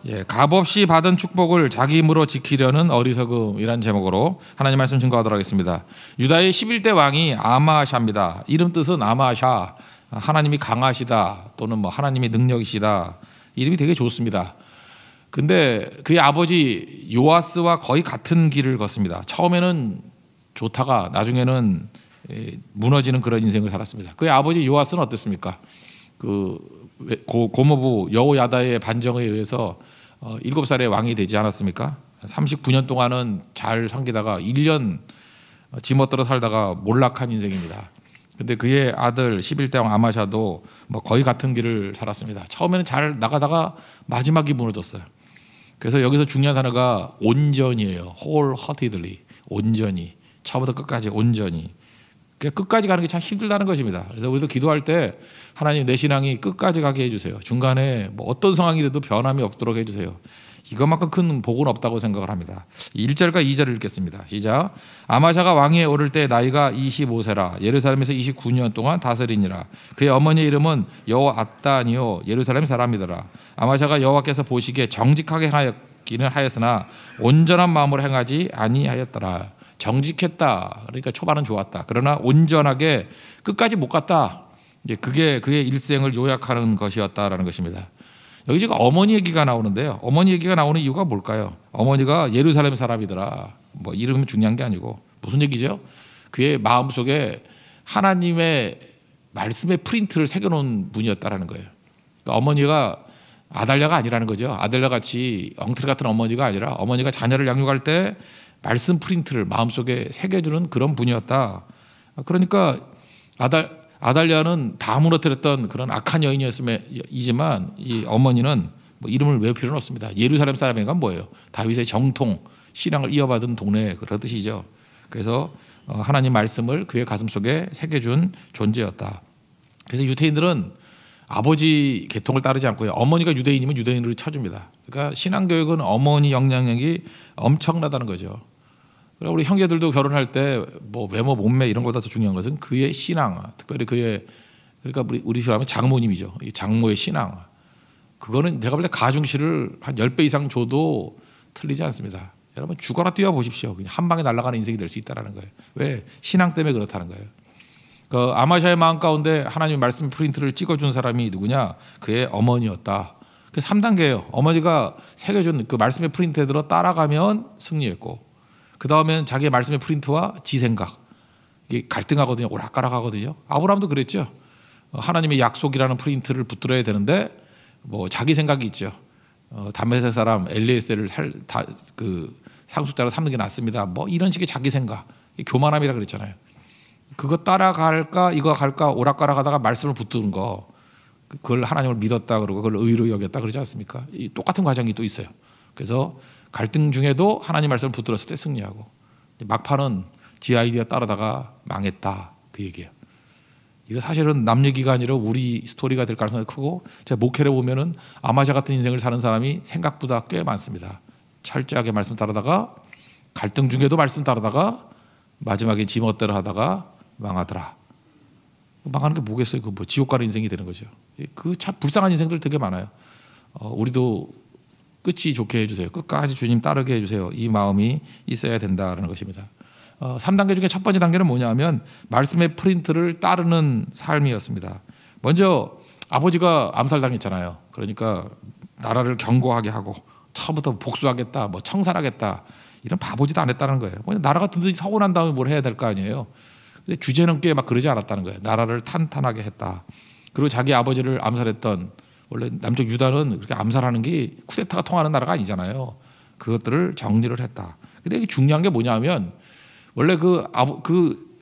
예, 값없이 받은 축복을 자기 힘으로 지키려는 어리석음이란 제목으로 하나님 말씀 증거하도록 하겠습니다. 유다의 11대 왕이 아마샤입니다. 이름 뜻은 아마샤, 하나님이 강하시다 또는 뭐 하나님의 능력이시다. 이름이 되게 좋습니다. 근데 그의 아버지 요아스와 거의 같은 길을 걷습니다. 처음에는 좋다가 나중에는 무너지는 그런 인생을 살았습니다. 그의 아버지 요아스는 어땠습니까? 고모부 여호야다의 반정에 의해서 7살에 왕이 되지 않았습니까? 39년 동안은 잘 섬기다가 1년 지멋대로 살다가 몰락한 인생입니다. 근데 그의 아들 11대 왕 아마샤도 뭐 거의 같은 길을 살았습니다. 처음에는 잘 나가다가 마지막이 무너졌어요. 그래서 여기서 중요한 단어가 온전이에요. wholeheartedly, 온전히, 처음부터 끝까지 온전히. 끝까지 가는 게 참 힘들다는 것입니다. 그래서 우리도 기도할 때 하나님 내 신앙이 끝까지 가게 해주세요. 중간에 뭐 어떤 상황이 돼도 변함이 없도록 해주세요. 이것만큼 큰 복은 없다고 생각을 합니다. 1절과 2절을 읽겠습니다. 시작. 아마샤가 왕위에 오를 때 나이가 25세라 예루살렘에서 29년 동안 다스리니라. 그의 어머니의 이름은 여호앗단이요 예루살렘 사람이더라. 아마샤가 여호와께서 보시기에 정직하게 하였기는 하였으나 온전한 마음으로 행하지 아니하였더라. 정직했다. 그러니까 초반은 좋았다. 그러나 온전하게 끝까지 못 갔다. 그게 그의 일생을 요약하는 것이었다라는 것입니다. 여기 지금 어머니 얘기가 나오는데요. 어머니 얘기가 나오는 이유가 뭘까요? 어머니가 예루살렘 사람이더라. 뭐 이름이 중요한 게 아니고 무슨 얘기죠? 그의 마음속에 하나님의 말씀의 프린트를 새겨놓은 분이었다라는 거예요. 그러니까 어머니가 아달랴가 아니라는 거죠. 아달랴 같이 엉터리 같은 어머니가 아니라 어머니가 자녀를 양육할 때 말씀 프린트를 마음속에 새겨주는 그런 분이었다. 그러니까 아달랴는 다 무너뜨렸던 그런 악한 여인이었지만 이 어머니는 뭐 이름을 외울 필요는 없습니다. 예루살렘 사람인가 뭐예요? 다윗의 정통 신앙을 이어받은 동네 그런 뜻이죠. 그래서 하나님 말씀을 그의 가슴속에 새겨준 존재였다. 그래서 유대인들은 아버지 계통을 따르지 않고요. 어머니가 유대인이면 유대인으로 쳐줍니다. 그러니까 신앙교육은 어머니 영향력이 엄청나다는 거죠. 우리 형제들도 결혼할 때 뭐 외모, 몸매 이런 것보다 더 중요한 것은 그의 신앙, 특별히 그러니까 우리 사람은 장모님이죠. 이 장모의 신앙. 그거는 내가 볼 때 가중시를 한 10배 이상 줘도 틀리지 않습니다. 여러분 죽어라 뛰어보십시오. 그냥 한 방에 날아가는 인생이 될 수 있다는 거예요. 왜? 신앙 때문에 그렇다는 거예요. 그 아마샤의 마음 가운데 하나님의 말씀 프린트를 찍어준 사람이 누구냐? 그의 어머니였다. 그 3단계예요. 어머니가 새겨준 그 말씀의 프린트대로 따라가면 승리했고 그 다음에는 자기의 말씀의 프린트와 지 생각 이게 갈등하거든요. 오락가락하거든요. 아브라함도 그랬죠. 하나님의 약속이라는 프린트를 붙들어야 되는데 뭐 자기 생각이 있죠. 다메섹 사람 엘리에셀을 상속자로 삼는 게 낫습니다. 뭐 이런 식의 자기 생각, 교만함이라 그랬잖아요. 그거 따라갈까 이거 갈까 오락가락하다가 말씀을 붙드는 거 그걸 하나님을 믿었다 그러고 그걸 의로 여겼다 그러지 않습니까? 이 똑같은 과정이 또 있어요. 그래서 갈등 중에도 하나님 말씀을 붙들었을 때 승리하고 막판은 지 아이디어 따르다가 망했다 그 얘기예요. 이거 사실은 남 얘기가 아니라 우리 스토리가 될 가능성이 크고 제가 목회를 보면은 아마샤 같은 인생을 사는 사람이 생각보다 꽤 많습니다. 철저하게 말씀 따르다가 갈등 중에도 말씀 따르다가 마지막에 지멋대로 하다가 망하더라. 망하는 게 뭐겠어요? 그 뭐 지옥 가는 인생이 되는 거죠. 그 참 불쌍한 인생들 되게 많아요. 우리도 끝이 좋게 해주세요. 끝까지 주님 따르게 해주세요. 이 마음이 있어야 된다는 것입니다. 3단계 중에 첫 번째 단계는 뭐냐면 말씀의 프린트를 따르는 삶이었습니다. 먼저 아버지가 암살당했잖아요. 그러니까 나라를 견고하게 하고 처음부터 복수하겠다, 뭐 청산하겠다 이런 바보짓도 안 했다는 거예요. 나라가 든든히 서고 난 다음에 뭘 해야 될 거 아니에요. 근데 주제넘게 막 그러지 않았다는 거예요. 나라를 탄탄하게 했다. 그리고 자기 아버지를 암살했던 원래 남쪽 유다는 그렇게 암살하는 게 쿠데타가 통하는 나라가 아니잖아요. 그것들을 정리를 했다. 근데 이게 중요한 게 뭐냐면 원래 그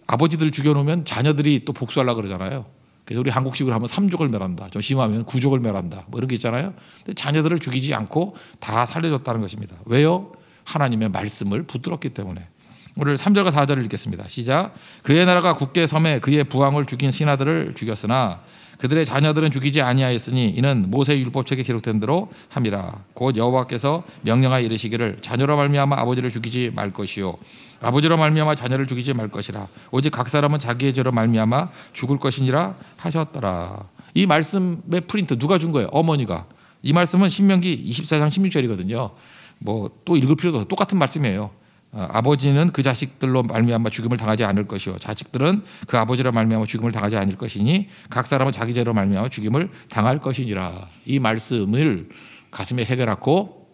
아버지들 죽여놓으면 자녀들이 또 복수하려고 그러잖아요. 그래서 우리 한국식으로 하면 3족을 멸한다. 좀 심하면 9족을 멸한다. 뭐 이런 게 있잖아요. 근데 자녀들을 죽이지 않고 다 살려줬다는 것입니다. 왜요? 하나님의 말씀을 붙들었기 때문에. 오늘 3절과 4절을 읽겠습니다. 시작. 그의 나라가 굳게 섬에 그의 부왕을 죽인 신하들을 죽였으나 그들의 자녀들은 죽이지 아니하였으니 이는 모세의 율법책에 기록된 대로 함이라. 곧 여호와께서 명령하여 이르시기를 자녀로 말미암아 아버지를 죽이지 말 것이요 아버지로 말미암아 자녀를 죽이지 말 것이라. 오직 각 사람은 자기의 죄로 말미암아 죽을 것이니라 하셨더라. 이 말씀의 프린트 누가 준 거예요? 어머니가. 이 말씀은 신명기 24장 16절이거든요. 뭐 또 읽을 필요도 없어요. 똑같은 말씀이에요. 아버지는 그 자식들로 말미암아 죽임을 당하지 않을 것이요 자식들은 그 아버지로 말미암아 죽임을 당하지 않을 것이니 각 사람은 자기 죄로 말미암아 죽임을 당할 것이니라. 이 말씀을 가슴에 새겨놨고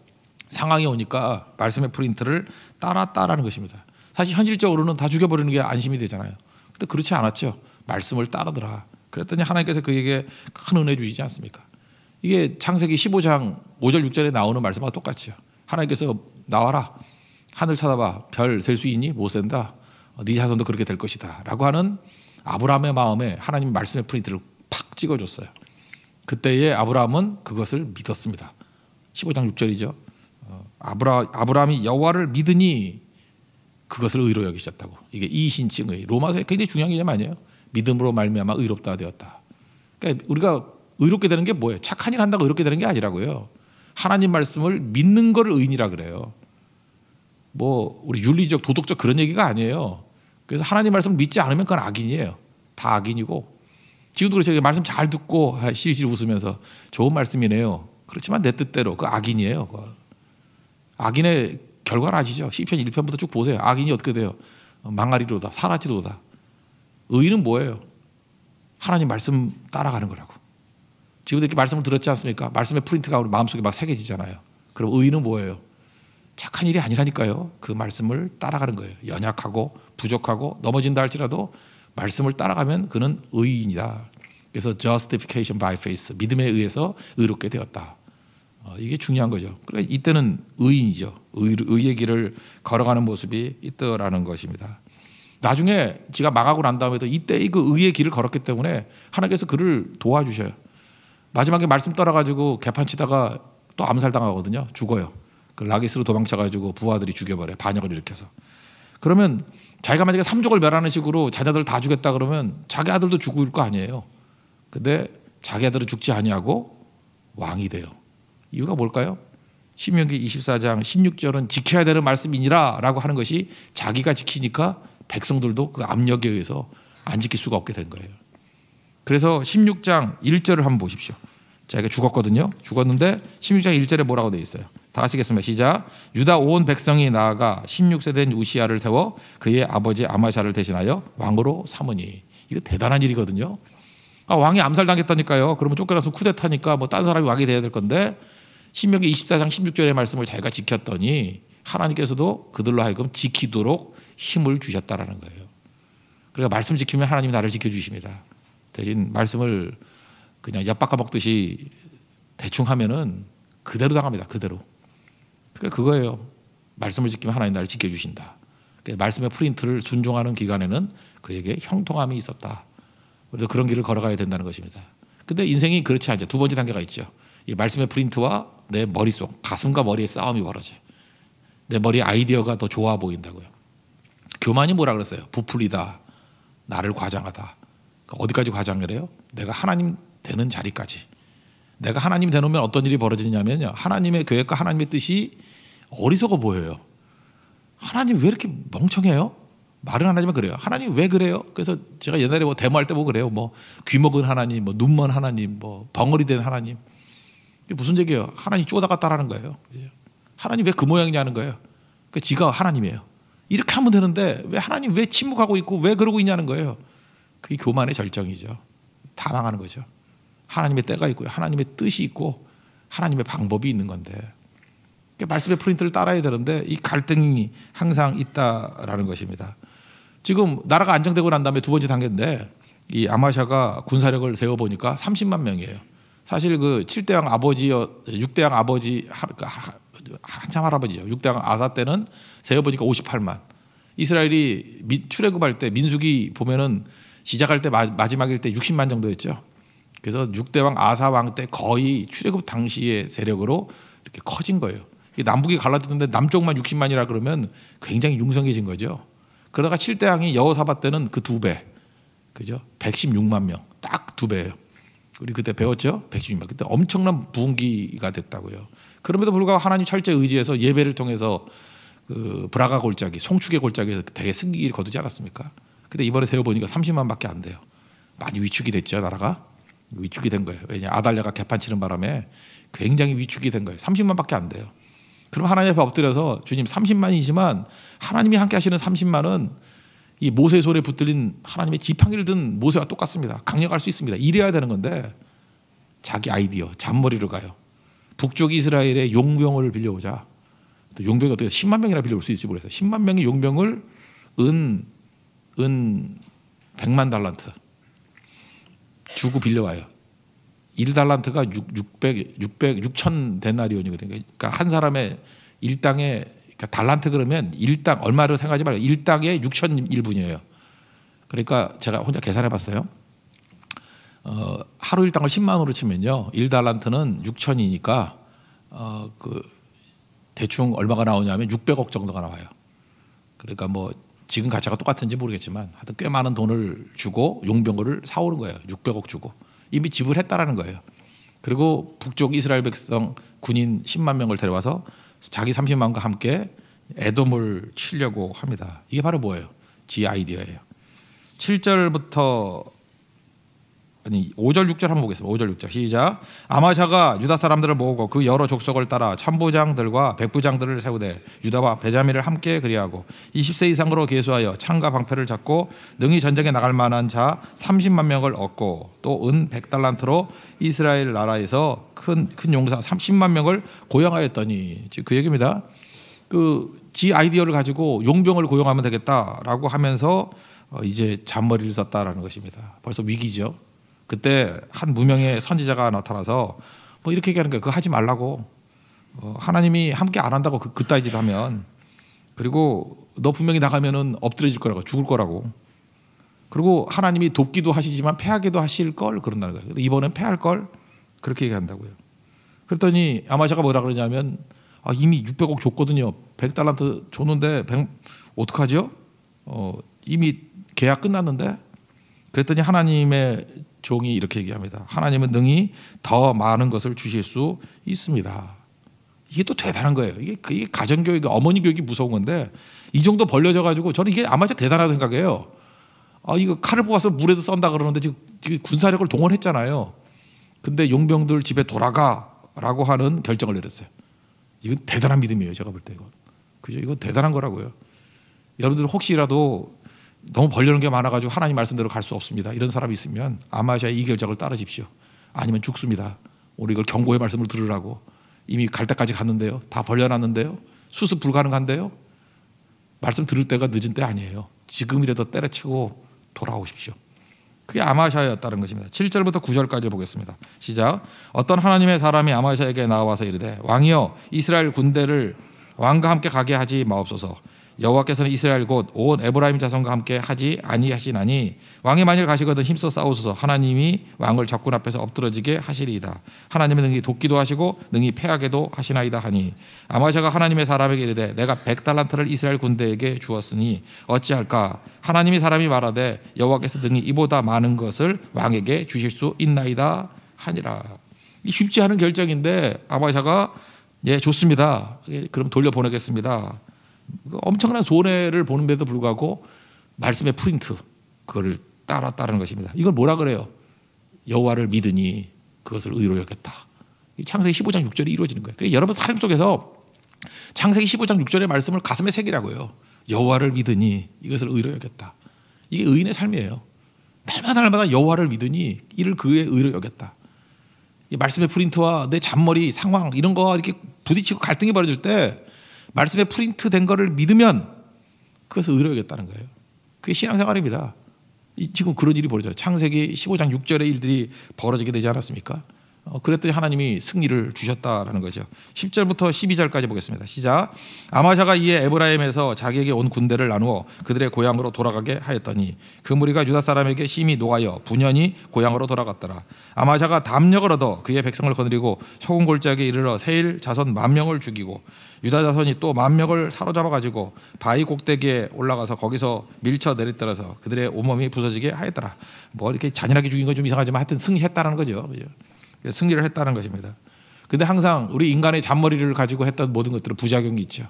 상황이 오니까 말씀의 프린트를 따랐다라는 것입니다. 사실 현실적으로는 다 죽여버리는 게 안심이 되잖아요. 근데 그렇지 않았죠. 말씀을 따르더라. 그랬더니 하나님께서 그에게 큰 은혜 주시지 않습니까? 이게 창세기 15장 5절 6절에 나오는 말씀과 똑같죠. 하나님께서 나와라. 하늘 쳐다봐. 별 셀 수 있니? 못 센다. 네 자손도 그렇게 될 것이다. 라고 하는 아브라함의 마음에 하나님 말씀의 프린트를 팍 찍어줬어요. 그때의 아브라함은 그것을 믿었습니다. 15장 6절이죠. 아브라함이 여호와를 믿으니 그것을 의로 여기셨다고. 이게 이신칭의 로마서에 굉장히 중요한 개념 아니에요? 믿음으로 말미암아 의롭다 되었다. 그러니까 우리가 의롭게 되는 게 뭐예요? 착한 일 한다고 의롭게 되는 게 아니라고요. 하나님 말씀을 믿는 걸 의인이라 그래요. 뭐 우리 윤리적 도덕적 그런 얘기가 아니에요. 그래서 하나님 말씀을 믿지 않으면 그건 악인이에요. 다 악인이고 지금도 그렇죠. 말씀 잘 듣고 실실 웃으면서 좋은 말씀이네요. 그렇지만 내 뜻대로 그 악인이에요. 악인의 결과는 아시죠? 시편 1편부터 쭉 보세요. 악인이 어떻게 돼요? 망하리로다 사라지로다. 의인은 뭐예요? 하나님 말씀 따라가는 거라고. 지금도 이렇게 말씀을 들었지 않습니까? 말씀의 프린트가 우리 마음속에 막 새겨지잖아요. 그럼 의인은 뭐예요? 착한 일이 아니라니까요. 그 말씀을 따라가는 거예요. 연약하고 부족하고 넘어진다 할지라도 말씀을 따라가면 그는 의인이다. 그래서 justification by faith, 믿음에 의해서 의롭게 되었다. 이게 중요한 거죠. 그러니까 이때는 의인이죠. 의의 길을 걸어가는 모습이 있더라는 것입니다. 나중에 지가 망하고 난 다음에도 이때 그 의의 길을 걸었기 때문에 하나님께서 그를 도와주셔요. 마지막에 말씀 따라가지고 개판치다가 또 암살당하거든요. 죽어요. 그 라기스로 도망쳐가지고 부하들이 죽여버려요. 반역을 일으켜서. 그러면 자기가 만약에 삼족을 멸하는 식으로 자녀들 다 죽였다 그러면 자기 아들도 죽을 거 아니에요. 근데 자기 아들은 죽지 아니하고 왕이 돼요. 이유가 뭘까요? 신명기 24장 16절은 지켜야 되는 말씀이니라 라고 하는 것이 자기가 지키니까 백성들도 그 압력에 의해서 안 지킬 수가 없게 된 거예요. 그래서 16장 1절을 한번 보십시오. 자기가 죽었거든요. 죽었는데 16장 1절에 뭐라고 되어 있어요? 다 같이 읽겠습니다. 시작. 유다 온 백성이 나아가 16세 된 우시야를 세워 그의 아버지 아마샤를 대신하여 왕으로 삼으니. 이거 대단한 일이거든요. 왕이 암살당했다니까요. 그러면 쫓겨나서 쿠데타니까 뭐 딴 사람이 왕이 돼야 될 건데 신명기 24장 16절의 말씀을 자기가 지켰더니 하나님께서도 그들로 하여금 지키도록 힘을 주셨다라는 거예요. 그러니까 말씀 지키면 하나님이 나를 지켜주십니다. 대신 말씀을 그냥 엿바꿔 먹듯이 대충 하면은 그대로 당합니다. 그대로. 그러니까 그거예요. 말씀을 지키면 하나님 나를 지켜주신다. 그러니까 말씀의 프린트를 순종하는 기간에는 그에게 형통함이 있었다. 우리도 그런 길을 걸어가야 된다는 것입니다. 근데 인생이 그렇지 않죠. 두 번째 단계가 있죠. 이 말씀의 프린트와 내 머릿속, 가슴과 머리의 싸움이 벌어져요. 내 머리의 아이디어가 더 좋아 보인다고요. 교만이 뭐라 그랬어요? 부풀리다, 나를 과장하다. 어디까지 과장을 해요? 내가 하나님 되는 자리까지. 내가 하나님 되놓으면 어떤 일이 벌어지냐면요. 하나님의 계획과 하나님의 뜻이 어리석어 보여요. 하나님 왜 이렇게 멍청해요? 말은 안 하지만 그래요. 하나님 왜 그래요? 그래서 제가 옛날에 뭐 데모할 때 뭐 그래요. 뭐 귀먹은 하나님, 뭐 눈먼 하나님, 뭐 벙어리 된 하나님. 이게 무슨 얘기예요? 하나님 쪼다갔다라는 거예요. 하나님 왜 그 모양이냐는 거예요. 그 지가 하나님이에요. 이렇게 하면 되는데 왜 하나님 왜 침묵하고 있고 왜 그러고 있냐는 거예요. 그게 교만의 절정이죠. 다 망하는 거죠. 하나님의 때가 있고요. 하나님의 뜻이 있고 하나님의 방법이 있는 건데 말씀의 프린트를 따라야 되는데 이 갈등이 항상 있다라는 것입니다. 지금 나라가 안정되고 난 다음에 두 번째 단계인데 이 아마샤가 군사력을 세워보니까 30만 명이에요. 사실 그 7대 왕 아버지, 6대 왕 아버지 한참 할아버지죠. 6대 왕 아사 때는 세워보니까 58만. 이스라엘이 출애굽할 때 민수기 보면은 시작할 때 마지막일 때 60만 정도였죠. 그래서 6대 왕 아사 왕 때 거의 출애굽 당시의 세력으로 이렇게 커진 거예요. 남북이 갈라졌는데 남쪽만 60만이라 그러면 굉장히 융성해진 거죠. 그러다가 7대 왕이 여호사밧 때는 그 2배, 그죠? 116만 명, 딱 2배예요. 우리 그때 배웠죠? 116만. 그때 엄청난 부흥기가 됐다고요. 그럼에도 불구하고 하나님 철저히 의지해서 예배를 통해서 그 브라가 골짜기, 송축의 골짜기에서 되게 승리를 거두지 않았습니까? 근데 이번에 세워보니까 30만밖에 안 돼요. 많이 위축이 됐죠, 나라가. 위축이 된 거예요. 왜냐 아달랴가 개판치는 바람에 굉장히 위축이 된 거예요. 30만밖에 안 돼요. 그럼 하나님 앞에 엎드려서 주님 30만이지만 하나님이 함께 하시는 30만은 이 모세 손에 붙들린 하나님의 지팡이를 든 모세와 똑같습니다. 강력할 수 있습니다. 이래야 되는 건데 자기 아이디어 잔머리로 가요. 북쪽 이스라엘의 용병을 빌려오자. 또 용병이 어떻게 10만 명이나 빌려올 수 있을지 모르겠어요. 10만 명의 용병을 은 100만 달란트 주고 빌려와요. 1달란트가 6천 데나리온이거든요. 그러니까 한 사람의 일당에 그러니까 달란트 그러면 일당 얼마를 생각하지 말고 일당에 6천 1분이에요. 그러니까 제가 혼자 계산해 봤어요. 하루 일당을 10만 원으로 치면요. 1달란트는 6천이니까 그 대충 얼마가 나오냐면 600억 정도가 나와요. 그러니까 뭐 지금 가치가 똑같은지 모르겠지만 하여튼 꽤 많은 돈을 주고 용병을 사오는 거예요. 600억 주고. 이미 지불했다라는 거예요. 그리고 북쪽 이스라엘 백성 군인 10만 명을 데려와서 자기 30만과 함께 에돔을 치려고 합니다. 이게 바로 뭐예요? 지 아이디어예요. 7절부터 5절 6절 한번 보겠습니다. 5절 6절 시작. 아마샤가 유다 사람들을 모으고 그 여러 족속을 따라 천부장들과 백부장들을 세우되 유다와 베냐민을 함께 그리하고 20세 이상으로 계수하여 창과 방패를 잡고 능히 전쟁에 나갈 만한 자 30만 명을 얻고 또 은 100달란트로 이스라엘 나라에서 큰 용사 30만 명을 고용하였더니 즉 그 얘기입니다. 그 지 아이디어를 가지고 용병을 고용하면 되겠다라고 하면서 이제 잔머리를 썼다라는 것입니다. 벌써 위기죠. 그때 한 무명의 선지자가 나타나서 뭐 이렇게 얘기하는 거예요. 그거 하지 말라고. 하나님이 함께 안 한다고 그따위 짓 하면 그리고 너 분명히 나가면은 엎드려질 거라고 죽을 거라고. 그리고 하나님이 돕기도 하시지만 패하기도 하실 걸 그런다는 거예요. 이번엔 패할 걸 그렇게 얘기한다고요. 그랬더니 아마샤가 뭐라 그러냐면 이미 600억 줬거든요. 100달란트 줬는데 어떡하죠? 이미 계약 끝났는데. 그랬더니 하나님의 종이 이렇게 얘기합니다. 하나님은 능히 더 많은 것을 주실 수 있습니다. 이게 또 대단한 거예요. 이게 가정교육, 어머니 교육이 무서운 건데 이 정도 벌려져 가지고 저는 이게 아마 대단하다고 생각해요. 이거 칼을 뽑아서 물에도 썬다 그러는데 지금 군사력을 동원했잖아요. 근데 용병들 집에 돌아가라고 하는 결정을 내렸어요. 이건 대단한 믿음이에요. 제가 볼 때 이건. 그죠? 이건 대단한 거라고요. 여러분들 혹시라도 너무 벌려는 게 많아가지고 하나님 말씀대로 갈 수 없습니다. 이런 사람이 있으면 아마샤의 이 결정을 따르십시오. 아니면 죽습니다. 우리 이걸 경고의 말씀을 들으라고. 이미 갈 때까지 갔는데요. 다 벌려놨는데요. 수습 불가능한데요. 말씀 들을 때가 늦은 때 아니에요. 지금이라도 때려치고 돌아오십시오. 그게 아마샤였다는 것입니다. 7절부터 9절까지 보겠습니다. 시작. 어떤 하나님의 사람이 아마샤에게 나와서 이르되 왕이여 이스라엘 군대를 왕과 함께 가게 하지 마옵소서. 여호와께서는 이스라엘 곧 온 에브라임 자손과 함께 하지 아니하시나니 왕이 만일 가시거든 힘써 싸우소서. 하나님이 왕을 적군 앞에서 엎드러지게 하시리이다. 하나님은 능히 돕기도 하시고 능히 패하게도 하시나이다 하니 아마샤가 하나님의 사람에게 이르되 내가 100달란트를 이스라엘 군대에게 주었으니 어찌할까. 하나님이 사람이 말하되 여호와께서 능히 이보다 많은 것을 왕에게 주실 수 있나이다 하니라. 쉽지 않은 결정인데 아마샤가 예 좋습니다. 그럼 돌려보내겠습니다. 엄청난 손해를 보는데도 불구하고 말씀의 프린트 그거를 따랐다는 것입니다. 이걸 뭐라 그래요? 여호와를 믿으니 그것을 의로 여겼다. 창세기 15장 6절이 이루어지는 거예요. 그러니까 여러분 삶 속에서 창세기 15장 6절의 말씀을 가슴에 새기라고요. 여호와를 믿으니 이것을 의로 여겼다. 이게 의인의 삶이에요. 날마다 여호와를 믿으니 이를 그의 의로 여겼다. 이 말씀의 프린트와 내 잔머리 상황 이런 거 이렇게 부딪히고 갈등이 벌어질 때 말씀에 프린트된 거를 믿으면 그것을 의로 여겼다는 거예요. 그게 신앙생활입니다. 지금 그런 일이 벌어져요. 창세기 15장 6절의 일들이 벌어지게 되지 않았습니까? 그랬더니 하나님이 승리를 주셨다라는 거죠. 10절부터 12절까지 보겠습니다. 시작. 아마샤가 이에 에브라임에서 자기에게 온 군대를 나누어 그들의 고향으로 돌아가게 하였더니 그 무리가 유다 사람에게 심히 노하여 분연히 고향으로 돌아갔더라. 아마샤가 담력을 얻어 그의 백성을 거느리고 소금 골짜기에 이르러 세일 자손 10,000명을 죽이고 유다 자손이 또 10,000명을 사로잡아 가지고 바위 꼭대기에 올라가서 거기서 밀쳐 내리떨어서 그들의 온몸이 부서지게 하였더라. 뭐 이렇게 잔인하게 죽인 건 좀 이상하지만 하여튼 승리했다는 거죠. 승리를 했다는 것입니다. 그런데 항상 우리 인간의 잔머리를 가지고 했던 모든 것들은 부작용이 있죠.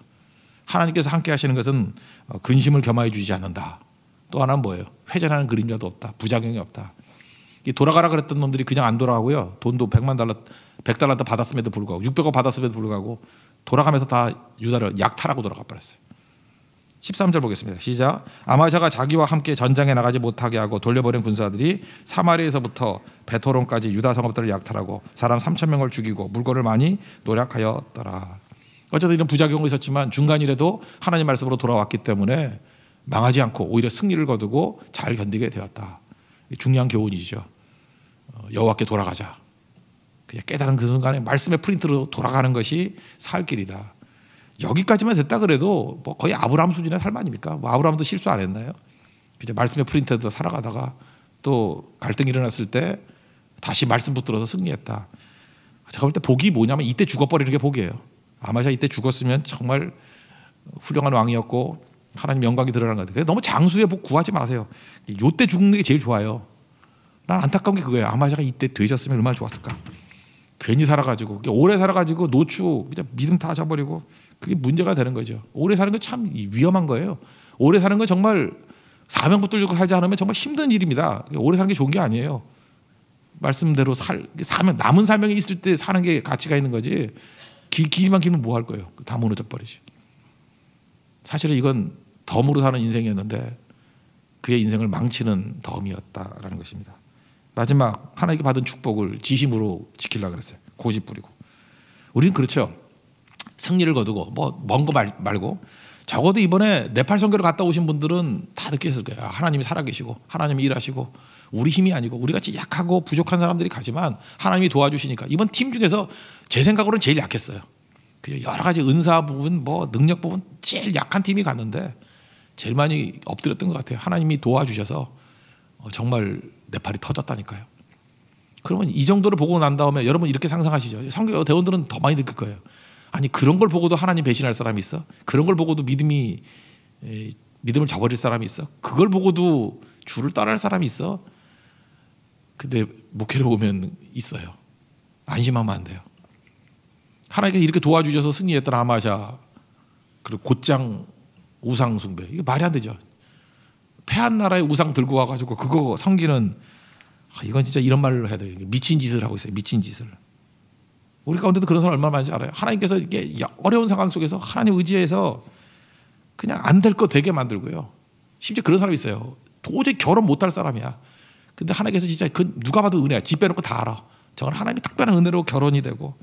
하나님께서 함께 하시는 것은 근심을 겸하여 주지 않는다. 또 하나는 뭐예요? 회전하는 그림자도 없다. 부작용이 없다. 돌아가라 그랬던 놈들이 그냥 안 돌아가고요. 돈도 100만 100달란트 받았음에도 불구하고 600억 받았음에도 불구하고 돌아가면서 다 유다를 약탈하고 돌아가 버렸어요. 13절 보겠습니다. 시작. 아마샤가 자기와 함께 전장에 나가지 못하게 하고 돌려버린 군사들이 사마리에서부터 베토론까지 유다 성읍들을 약탈하고 사람 3,000명을 죽이고 물건을 많이 노략하였더라. 어쨌든 이런 부작용이 있었지만 중간이라도 하나님 말씀으로 돌아왔기 때문에 망하지 않고 오히려 승리를 거두고 잘 견디게 되었다. 중요한 교훈이죠. 여호와께 돌아가자. 그냥 깨달은 그 순간에 말씀의 프린트로 돌아가는 것이 살 길이다. 여기까지만 됐다 그래도 뭐 거의 아브라함 수준의 삶 아닙니까? 뭐 아브라함도 실수 안 했나요? 그죠? 말씀의 프린트에서 살아가다가 또 갈등이 일어났을 때 다시 말씀 붙들어서 승리했다. 제가 볼 때 복이 뭐냐면 이때 죽어버리는 게 복이에요. 아마샤 이때 죽었으면 정말 훌륭한 왕이었고 하나님 영광이 드러난 것 같아요. 너무 장수의 복 구하지 마세요. 요때 죽는 게 제일 좋아요. 난 안타까운 게 그거예요. 아마샤가 이때 되셨으면 얼마나 좋았을까. 괜히 살아가지고 오래 살아가지고 노추 그냥 믿음 다 져버리고 그게 문제가 되는 거죠. 오래 사는 건 참 위험한 거예요. 오래 사는 건 정말 사명 붙들고 살지 않으면 정말 힘든 일입니다. 오래 사는 게 좋은 게 아니에요. 말씀대로 사명, 남은 사명이 있을 때 사는 게 가치가 있는 거지. 기만 기면 뭐 할 거예요. 다 무너져 버리지. 사실은 이건 덤으로 사는 인생이었는데 그의 인생을 망치는 덤이었다라는 것입니다. 마지막 하나님께 받은 축복을 지심으로 지키려고 그랬어요. 고집 부리고. 우리는 그렇죠. 승리를 거두고 뭐 먼 거 말고 적어도 이번에 네팔 선교를 갔다 오신 분들은 다 느꼈을 거예요. 하나님이 살아계시고 하나님이 일하시고 우리 힘이 아니고 우리같이 약하고 부족한 사람들이 가지만 하나님이 도와주시니까 이번 팀 중에서 제 생각으로는 제일 약했어요. 여러 가지 은사 부분 뭐 능력 부분 제일 약한 팀이 갔는데 제일 많이 엎드렸던 것 같아요. 하나님이 도와주셔서 정말 네팔이 터졌다니까요. 그러면 이 정도를 보고 난 다음에 여러분 이렇게 상상하시죠. 선교 대원들은 더 많이 느낄 거예요. 아니 그런 걸 보고도 하나님 배신할 사람이 있어? 그런 걸 보고도 믿음을 저버릴 사람이 있어? 그걸 보고도 주를 떠날 사람이 있어? 근데 목회를 보면 있어요. 안심하면 안 돼요. 하나님께서 이렇게 도와주셔서 승리했던 아마샤 그리고 곧장 우상 숭배 이게 말이 안 되죠. 패한 나라의 우상 들고 와가지고 그거 섬기는 이건 진짜 이런 말로 해야 돼요. 미친 짓을 하고 있어요. 미친 짓을. 우리 가운데도 그런 사람 얼마나 많은지 알아요. 하나님께서 이게 어려운 상황 속에서 하나님 의지해서 그냥 안 될 거 되게 만들고요. 심지어 그런 사람이 있어요. 도저히 결혼 못할 사람이야. 근데 하나님께서 진짜 그 누가 봐도 은혜야. 집 빼놓고 다 알아. 저건 하나님이 특별한 은혜로 결혼이 되고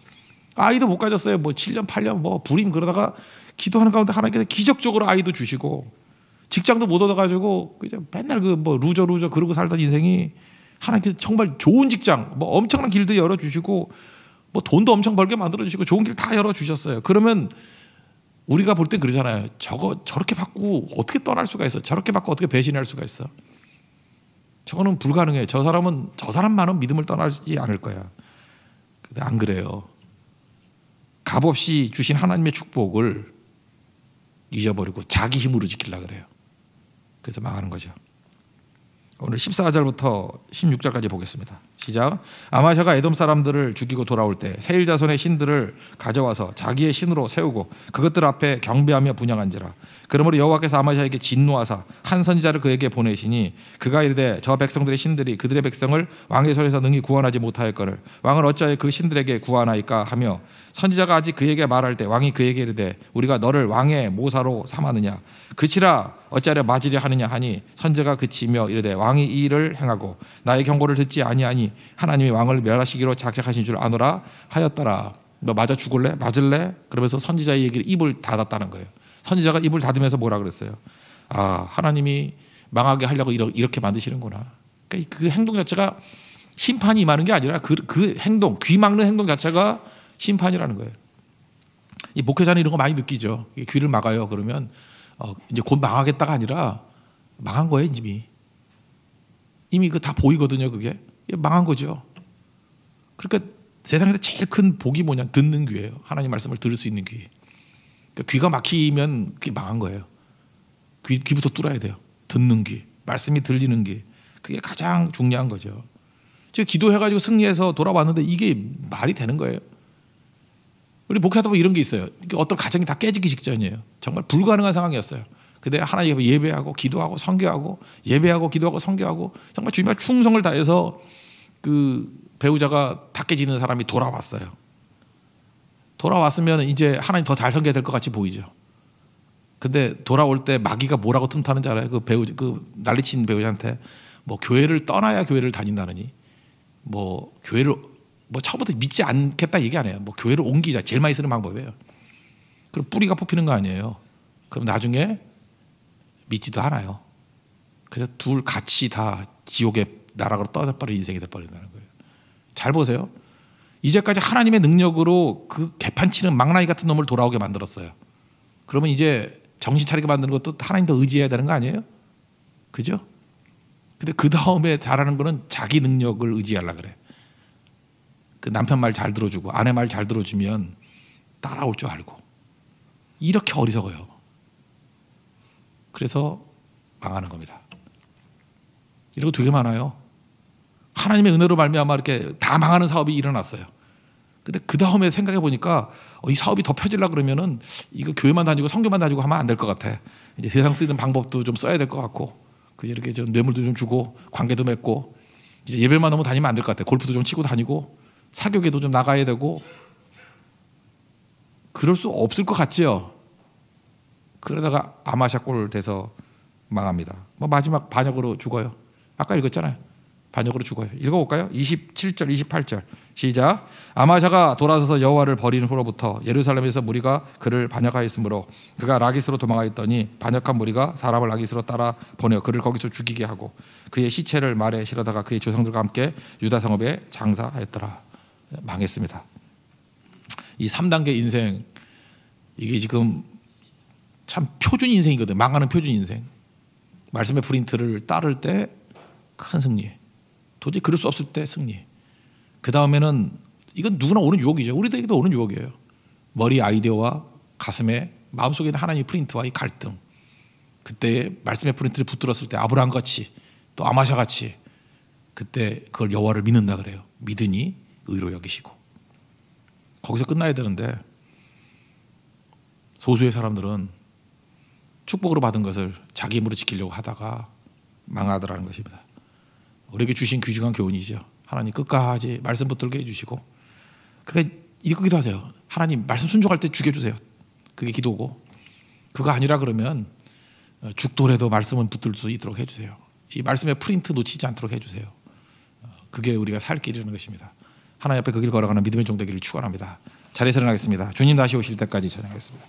아이도 못 가졌어요. 뭐 7년 8년 뭐 불임 그러다가 기도하는 가운데 하나님께서 기적적으로 아이도 주시고 직장도 못 얻어가지고 그냥 맨날 그 뭐 루저 그러고 살던 인생이 하나님께서 정말 좋은 직장 뭐 엄청난 길들 열어주시고 뭐 돈도 엄청 벌게 만들어주시고 좋은 길 다 열어주셨어요. 그러면 우리가 볼 땐 그러잖아요. 저렇게 받고 어떻게 떠날 수가 있어? 저렇게 받고 어떻게 배신할 수가 있어? 저거는 불가능해. 저 사람만은 믿음을 떠나지 않을 거야. 근데 안 그래요. 값없이 주신 하나님의 축복을 잊어버리고 자기 힘으로 지키려고 그래요. 그래서 망하는 거죠. 오늘 14절부터 16절까지 보겠습니다. 시작. 아마샤가 에돔 사람들을 죽이고 돌아올 때 세일 자손의 신들을 가져와서 자기의 신으로 세우고 그것들 앞에 경배하며 분향한지라. 그러므로 여호와께서 아마샤에게 진노하사 한 선지자를 그에게 보내시니 그가 이르되 저 백성들의 신들이 그들의 백성을 왕의 손에서 능히 구원하지 못하였거늘 왕은 어찌하여 그 신들에게 구하나이까 하며 선지자가 아직 그에게 말할 때 왕이 그에게 이르되 우리가 너를 왕의 모사로 삼았느냐 그치라 어찌하여 맞으려 하느냐 하니 선지자가 그치며 이르되 왕이 이 일을 행하고 나의 경고를 듣지 아니하니 하나님이 왕을 멸하시기로 작작하신 줄 아노라 하였더라. 너 맞아 죽을래? 맞을래? 그러면서 선지자의 얘기를 입을 닫았다는 거예요. 선지자가 입을 닫으면서 뭐라 그랬어요? 아 하나님이 망하게 하려고 이렇게 만드시는구나. 그러니까 그 행동 자체가 심판이 임하는 게 아니라 그 행동, 귀 막는 행동 자체가 심판이라는 거예요. 이 목회자는 이런 거 많이 느끼죠. 귀를 막아요. 그러면 이제 곧 망하겠다가 아니라 망한 거예요. 이미 그 다 보이거든요. 그게 망한 거죠. 그러니까 세상에서 제일 큰 복이 뭐냐? 듣는 귀예요. 하나님 말씀을 들을 수 있는 귀. 그러니까 귀가 막히면 그게 망한 거예요. 귀부터 뚫어야 돼요. 듣는 귀, 말씀이 들리는 귀. 그게 가장 중요한 거죠. 제가 기도해가지고 승리해서 돌아왔는데 이게 말이 되는 거예요. 우리 목회하다 보면 이런 게 있어요. 어떤 가정이 다 깨지기 직전이에요. 정말 불가능한 상황이었어요. 근데 하나님 예배하고 기도하고 선교하고 예배하고 기도하고 선교하고 정말 주님과 충성을 다해서 그 배우자가 닦여지는 사람이 돌아왔어요. 돌아왔으면 이제 하나님 더 잘 섬겨야 될 것 같이 보이죠. 근데 돌아올 때 마귀가 뭐라고 틈타는지 알아요? 그 난리친 배우자한테 뭐 교회를 떠나야 교회를 다닌다느니 뭐 교회를 뭐 처음부터 믿지 않겠다 얘기 안 해요. 뭐 교회를 옮기자 제일 많이 쓰는 방법이에요. 그럼 뿌리가 뽑히는 거 아니에요. 그럼 나중에 믿지도 않아요. 그래서 둘 같이 다 지옥의 나락으로 떠져버린 인생이 돼버린다는 거예요. 잘 보세요. 이제까지 하나님의 능력으로 그 개판치는 망나니 같은 놈을 돌아오게 만들었어요. 그러면 이제 정신 차리게 만드는 것도 하나님 더 의지해야 되는 거 아니에요? 그죠? 근데 그 다음에 잘하는 거는 자기 능력을 의지하려고 그래. 그 남편 말 잘 들어주고 아내 말 잘 들어주면 따라올 줄 알고. 이렇게 어리석어요. 그래서 망하는 겁니다. 이런 거 되게 많아요. 하나님의 은혜로 말미암아 이렇게 다 망하는 사업이 일어났어요. 근데 그 다음에 생각해 보니까 이 사업이 더 펴지려 그러면은 이거 교회만 다니고 성교만 다니고 하면 안 될 것 같아. 이제 세상 쓰이는 방법도 좀 써야 될 것 같고, 그 이렇게 좀 뇌물도 좀 주고 관계도 맺고, 이제 예배만 너무 다니면 안 될 것 같아. 골프도 좀 치고 다니고 사교계도 좀 나가야 되고. 그럴 수 없을 것 같지요. 그러다가 아마샤 꼴 돼서 망합니다. 뭐 마지막 반역으로 죽어요. 아까 읽었잖아요. 반역으로 죽어요. 읽어볼까요? 27절 28절 시작. 아마샤가 돌아서서 여호와를 버린 후로부터 예루살렘에서 무리가 그를 반역하였으므로 그가 라기스로 도망하였더니 반역한 무리가 사람을 라기스로 따라 보내어 그를 거기서 죽이게 하고 그의 시체를 말에 실어다가 그의 조상들과 함께 유다 성읍에 장사하였더라. 망했습니다. 이 3단계 인생, 이게 지금 참 표준 인생이거든. 망하는 표준 인생. 말씀의 프린트를 따를 때 큰 승리, 도저히 그럴 수 없을 때 승리. 그 다음에는 이건 누구나 오는 유혹이죠. 우리들에게도 오는 유혹이에요. 머리 아이디어와 가슴에 마음속에 있는 하나님의 프린트와 이 갈등. 그때 말씀의 프린트를 붙들었을 때 아브라함같이 또 아마샤같이 그때 그걸 여호와를 믿는다 그래요. 믿으니 의로 여기시고. 거기서 끝나야 되는데 소수의 사람들은 축복으로 받은 것을 자기 힘으로 지키려고 하다가 망하더라는 것입니다. 우리에게 주신 귀중한 교훈이죠. 하나님 끝까지 말씀 붙들게 해주시고, 근데 이거기도 하세요. 하나님 말씀 순종할 때 죽여주세요. 그게 기도고, 그거 아니라 그러면 죽더라도 말씀은 붙들 수 있도록 해주세요. 이 말씀의 프린트 놓치지 않도록 해주세요. 그게 우리가 살 길이라는 것입니다. 하나님 앞에 그 길 걸어가는 믿음의 종 되기를 축원합니다. 자리에서 일어나겠습니다. 주님 다시 오실 때까지 찬양하겠습니다.